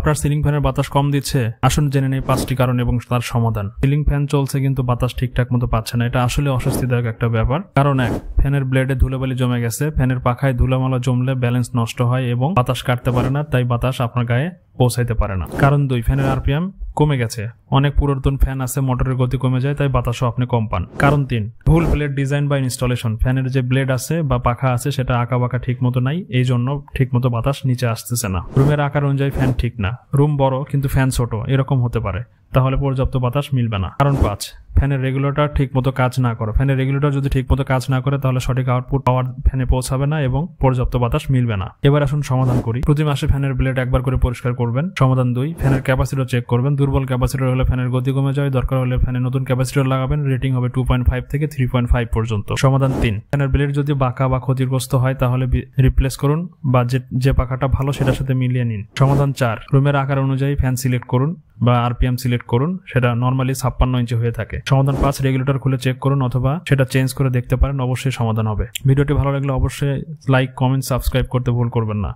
আপনার সিলিং ফ্যানের বাতাস কম দিচ্ছে, আসুন জেনে নেই 5টি কারণ এবং তার সমাধান। সিলিং ফ্যান চলছে কিন্তু বাতাস ঠিকঠাক মতো পাচ্ছে না, এটা আসলে অস্বস্তিদায়ক একটা ব্যাপার। কারণ 1, ফ্যানের ব্লেডে ধুলোবালি জমে গেছে। ফ্যানের পাখায় ধুলামালা জমলে ব্যালেন্স নষ্ট হয় এবং বাতাস কাটতে পারে না, তাই বাতাস আপনার গায়ে পৌঁছাইতে পারে না। কারণ 2, ফ্যানের আরপিএম কমে গেছে। অনেক পুরাতন ফ্যান আছে, মোটরের গতি কমে যায়, তাই বাতাসও আপনি কম পান। কারণ 3, ভুল ব্লেড ডিজাইন বা ইনস্টলেশন। ফ্যানের যে ব্লেড আছে বা পাখা আছে সেটা আঁকা বাঁকা ঠিক মতো নাই, এই জন্য ঠিক মতো বাতাস নিচে আসতেছে না। রুমের আকার অনুযায়ী ফ্যান ঠিক না, রুম বড় কিন্তু ফ্যান ছোট, এরকম হতে পারে, তাহলে পর্যাপ্ত বাতাস মিলবে না। কারণ 5, ফ্যানের রেগুলেটর ঠিক মতো কাজ না করে। ফ্যানের রেগুলেটর যদি ঠিক মতো কাজ না করে তাহলে সঠিক আউটপুট পাওয়ার ফ্যানে পৌঁছাবে না এবং পর্যাপ্ত বাতাস মিলবে না। এবার আসুন সমাধান করি। প্রতি মাসে ফ্যানের ব্লেড একবার করে পরিষ্কার করবেন। সমাধান 2, ফ্যানের ক্যাপাসিটর চেক করবেন। দুর্বল ক্যাপাসিটর হলে ফ্যানের গতি কমে যায়, দরকার হলে ফ্যানে নতুন ক্যাপাসিটর লাগাবেন। রেটিং হবে 2.5 থেকে 3.5 পর্যন্ত। সমাধান 3, ফ্যানের ব্লেড যদি বাঁকা বা ক্ষতিগ্রস্ত হয় তাহলে রিপ্লেস করুন বা যে পাখাটা ভালো সেটার সাথে মিলিয়ে নিন। সমাধান 4, রুমের আকার অনুযায়ী ফ্যান সিলেক্ট করুন বা আরপিএম সিলেক্ট করুন, সেটা নরমালি 56 ইঞ্চি হয়ে থাকে। সমাধান 5, রেগুলেটর খুলে চেক করুন অথবা সেটা চেঞ্জ করে দেখতে পারেন, অবশ্যই সমাধান হবে। ভিডিওটি ভালো লাগলে অবশ্যই লাইক, কমেন্ট, সাবস্ক্রাইব করতে ভুল করবেন না।